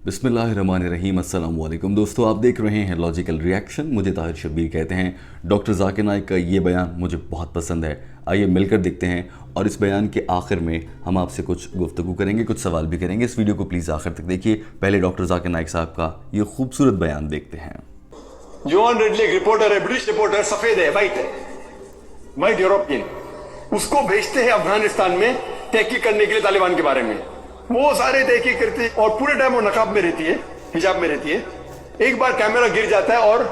बिस्मिल्लाहिर्रहमानिर्रहीम। अस्सलाम वालेकुम दोस्तों, आप देख रहे हैं लॉजिकल रिएक्शन। मुझे ताहिर शब्बीर कहते हैं। डॉक्टर ज़ाकिर नाइक का ये बयान मुझे बहुत पसंद है। आइए मिलकर देखते हैं और इस बयान के आखिर में हम आपसे कुछ गुफ्तगू करेंगे, कुछ सवाल भी करेंगे। इस वीडियो को प्लीज़ आखिर तक देखिए। पहले डॉक्टर ज़ाकिर नाइक साहब का ये खूबसूरत बयान देखते हैं। जॉन रेडली एक रिपोर्टर है, ब्रिटिश रिपोर्टर, सफेद है, वाइट यूरोपियन। उसको भेजते हैं अफगानिस्तान में तहकीक करने के लिए तालिबान के बारे में। वो सारे तहकीक करते हैं और पूरे टाइम वो नकाब में रहती है, हिजाब में रहती है। एक बार कैमरा गिर जाता है और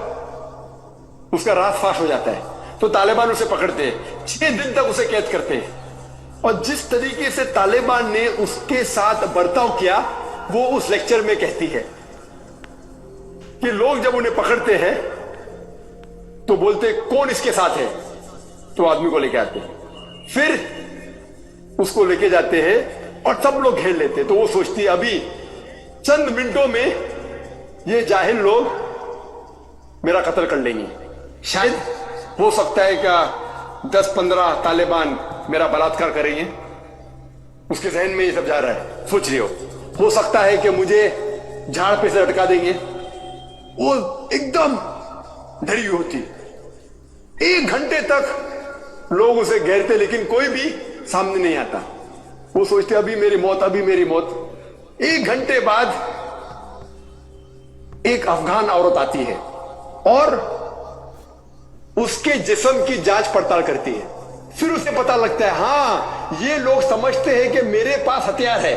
उसका राज फाश हो जाता है, तो तालिबान उसे पकड़ते हैं, 6 दिन तक उसे कैद करते हैं। और जिस तरीके से तालिबान ने उसके साथ बर्ताव किया वो उस लेक्चर में कहती है कि लोग जब उन्हें पकड़ते हैं तो बोलते कौन इसके साथ है, तो आदमी को लेके आते हैं, फिर उसको लेके जाते हैं और सब लोग घेर लेते हैं। तो वो सोचती है अभी चंद मिनटों में ये जाहिल लोग मेरा कत्ल कर लेंगे। शायद हो सकता है क्या 10-15 तालिबान मेरा बलात्कार करेंगे। उसके जहन में ये सब जा रहा है, सोच रही हो सकता है कि मुझे झाड़ पे से लटका देंगे। वो एकदम डरी हुई होती। 1 घंटे तक लोग उसे घेरते लेकिन कोई भी सामने नहीं आता। वो सोचते अभी मेरी मौत, अभी मेरी मौत। 1 घंटे बाद एक अफगान औरत आती है और उसके जिस्म की जांच पड़ताल करती है। फिर उसे पता लगता है हां ये लोग समझते हैं कि मेरे पास हथियार है।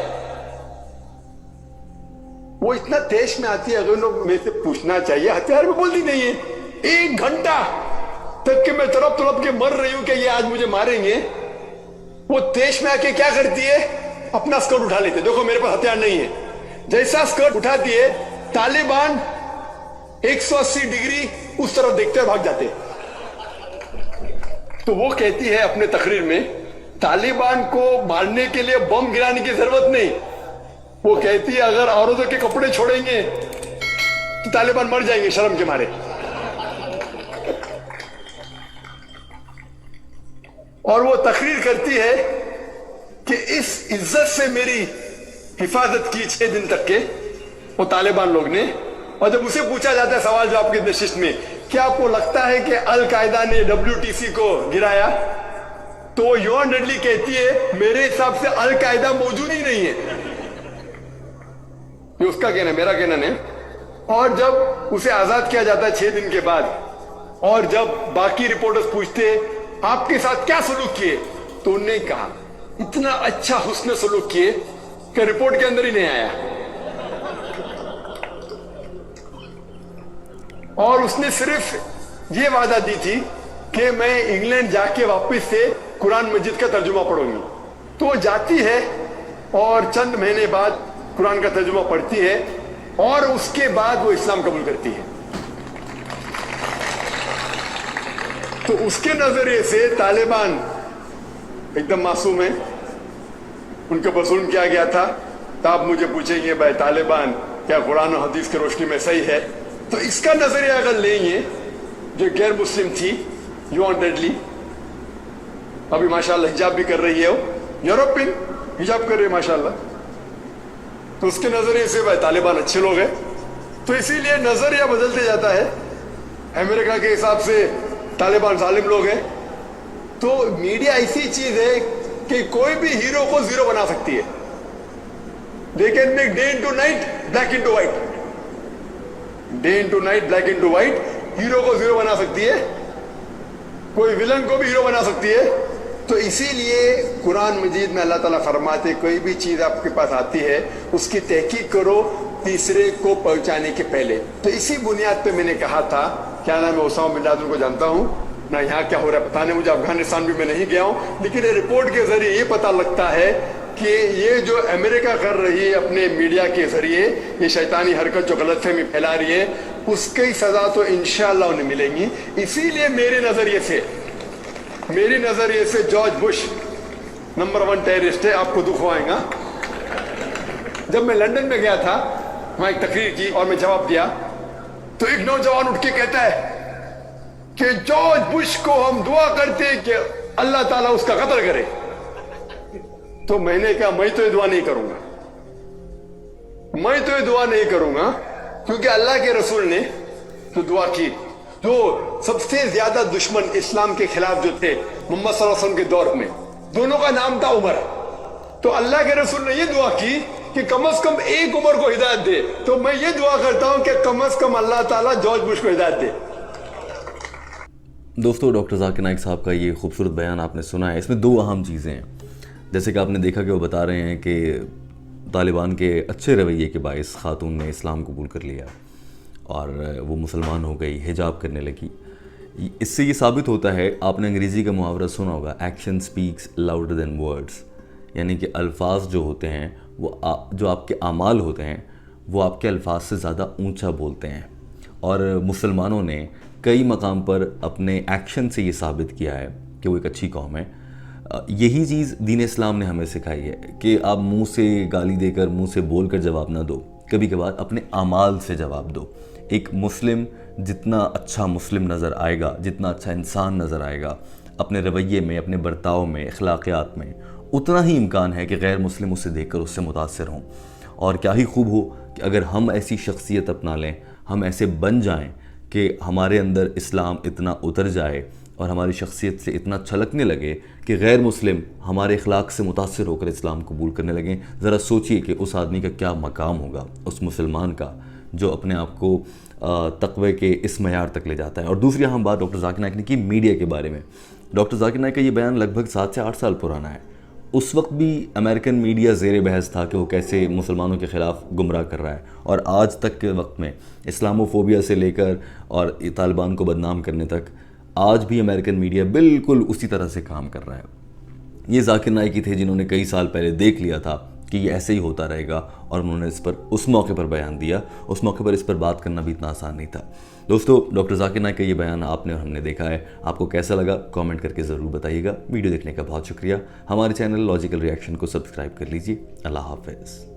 वो इतना तेज में आती है, अगर लोग मेरे से पूछना चाहिए, हथियार में बोलती नहीं है। 1 घंटा तक कि मैं तड़प तड़प के मर रही हूं कि ये आज मुझे मारेंगे। वो तेज में आके क्या करती है, अपना स्कर्ट उठा लेते, देखो मेरे पास हथियार नहीं है। जैसा स्कर्ट उठाती है तालिबान 180 डिग्री उस तरफ देखते हुए भाग जाते। तो वो कहती है अपने तकरीर में तालिबान को मारने के लिए बम गिराने की जरूरत नहीं। वो कहती है अगर औरतों के कपड़े छोड़ेंगे तो तालिबान मर जाएंगे शर्म के मारे। और वो तकरीर करती है कि इस इज्जत से मेरी हिफाजत की 6 दिन तक के वो तालिबान लोग ने। और जब उसे पूछा जाता है सवाल जवाब की नशिस्त में, क्या आपको लगता है कि अल कायदा ने WTC को गिराया, तो जॉन रेडली कहती है मेरे हिसाब से अल कायदा मौजूद ही नहीं है। ये उसका कहना, मेरा कहना नहीं। और जब उसे आजाद किया जाता है 6 दिन के बाद, और जब बाकी रिपोर्टर्स पूछते आपके साथ क्या सलूक किए, तो उन्होंने कहा इतना अच्छा हुस्न सलूक किए कि रिपोर्ट के अंदर ही नहीं आया। और उसने सिर्फ ये वादा दी थी कि मैं इंग्लैंड जाके वापस से कुरान मजीद का तर्जुमा पढ़ूंगी। तो वो जाती है और चंद महीने बाद कुरान का तर्जुमा पढ़ती है और उसके बाद वो इस्लाम कबूल करती है। तो उसके नजरिए से तालिबान एकदम मासूम है, उनके ऊपर जुल्म किया गया था। तो आप मुझे पूछेंगे भाई तालिबान क्या कुरान और हदीस की रोशनी में सही है, तो इसका नजरिया अगर लेंगे, जो गैर मुस्लिम थी जॉन रेडली, अभी माशाल्लाह हिजाब भी कर रही है, वो यूरोपियन हिजाब कर रही है माशाल्लाह, तो उसके नजरिए से भाई तालिबान अच्छे लोग हैं। तो इसीलिए नजरिया बदलते जाता है। अमेरिका के हिसाब से तालिबान जालिम लोग हैं। तो मीडिया ऐसी चीज है कि कोई भी हीरो को जीरो बना सकती है। They can make day into night black into white, day into night black into white. Hero को जीरो बना सकती है, कोई विलन को भी हीरो बना सकती है। तो इसीलिए कुरान मजीद में अल्लाह ताला फरमाते कोई भी चीज आपके पास आती है उसकी तहकीक करो तीसरे को पहुंचाने के पहले। तो इसी बुनियाद पे मैंने कहा था, क्या नाम है, ओसामा बिन लादेन को जानता हूं ना, यहाँ क्या हो रहा है पता नहीं मुझे, अफगानिस्तान भी मैं नहीं गया हूं, लेकिन रिपोर्ट के जरिए ये पता लगता है कि ये जो अमेरिका कर रही है अपने मीडिया के जरिए, ये शैतानी हरकत जो गलतफहमी फैला रही है, उसकी सजा तो इंशाअल्लाह उन्हें मिलेंगी। इसीलिए मेरी नजरिए से जॉर्ज बुश नंबर 1 टेररिस्ट है, आपको दुख होगा। जब मैं लंदन में गया था, वहां एक तकरीर की और मैं जवाब दिया, तो एक नौजवान उठ के कहता है कि जॉर्ज बुश को हम दुआ करते हैं कि अल्लाह ताला उसका कत्ल करे। तो मैंने कहा मैं तो ये दुआ नहीं करूंगा, میں تو یہ دعا نہیں کروں گا کیونکہ اللہ کے رسول نے تو دعا کی. جو سب سے زیادہ دشمن اسلام کے خلاف جو تھے محمد صلی اللہ علیہ وسلم کے دور میں، دونوں کا نام تھا عمر. تو اللہ کے رسول نے یہ دعا کی کہ کم از کم ایک عمر کو ہدایت دے. تو میں یہ دعا کرتا ہوں کہ کم از کم اللہ تعالیٰ جارج بش کو ہدایت دے. دوستو، ڈاکٹر ذاکر نائک صاحب کا یہ خوبصورت بیان آپ نے سنا ہے. اس میں دو اہم چیزیں ہیں. جیسے کہ آپ نے دیکھا کہ وہ بتا رہے ہیں کہ طالبان کے اچھے رویے کے باعث خاتون نے اسلام قبول کر لیا اور وہ مسلمان ہو گئی، حجاب کرنے لگی. اس سے یہ ثابت ہوتا ہے، آپ نے انگریزی کا محاورہ سنا ہوگا، action specs louder than words. یعنی کہ الفاظ جو ہوتے ہیں، وہ جو آپ کے اعمال ہوتے ہیں وہ آپ کے الفاظ سے زیادہ اونچا بولتے ہیں. اور مسلمانوں نے کئی مقام پر اپنے ایکشن سے یہ ثابت کیا ہے کہ وہ ایک اچھی قوم ہے. یہی چیز دین اسلام نے ہمیں سکھائی ہے کہ آپ منہ سے گالی دے کر، منہ سے بول کر جواب نہ دو، کبھی کبھار اپنے اعمال سے جواب دو. ایک مسلم جتنا اچھا مسلم نظر آئے گا، جتنا اچھا انسان نظر آئے گا اپنے رویے میں، اپنے برتاؤ میں، اخلاقیات میں، اتنا ہی امکان ہے کہ غیر مسلم اسے دیکھ کر اس سے متاثر ہوں. اور کیا ہی خوب ہو کہ اگر ہم ایسی شخصیت اپنا لیں، ہم ایسے بن جائیں کہ ہمارے اندر اسلام اتنا اتر جائے اور ہماری شخصیت سے اتنا چھلکنے لگے کہ غیر مسلم ہمارے اخلاق سے متاثر ہو کر اسلام قبول کرنے لگیں. ذرا سوچئے کہ اس آدمی کا کیا مقام ہوگا، اس مسلمان کا جو اپنے آپ کو تقوی کے اس معیار تک لے جاتا ہے. اور دوسری اہم بات ڈاکٹر ذاکر نائک نے کی میڈیا کے بارے میں. ڈاکٹر ذاکر نائک کا یہ بیان لگ بھگ 7 سے 8 سال پرانا ہے. اس وقت بھی امریکن میڈیا زیر بحث تھا کہ وہ کیسے مسلمانوں کے خلاف گمراہ کر رہا ہے. اور آج تک کے وقت میں اسلاموفوبیا سے لے کر اور طالبان کو بدنام کرنے تک آج بھی امریکن میڈیا بالکل اسی طرح سے کام کر رہا ہے. یہ ذاکر نائک ہی تھے جنہوں نے کئی سال پہلے دیکھ لیا تھا کہ یہ ایسے ہی ہوتا رہے گا، اور انہوں نے اس پر اس موقع پر بیان دیا. اس موقع پر اس پر بات کرنا بھی اتنا آسان نہیں تھا. دوستو، ڈاکٹر ذاکر نائک کا یہ بیان آپ نے اور ہم نے دیکھا ہے. آپ کو کیسا لگا کامنٹ کر کے ضرور بتائیے گا. ویڈیو دیکھنے کا بہت شکریہ. ہمارے چینل لاجیکل ریئیکشن کو سبسکرائب کر لیجیے. اللہ حافظ.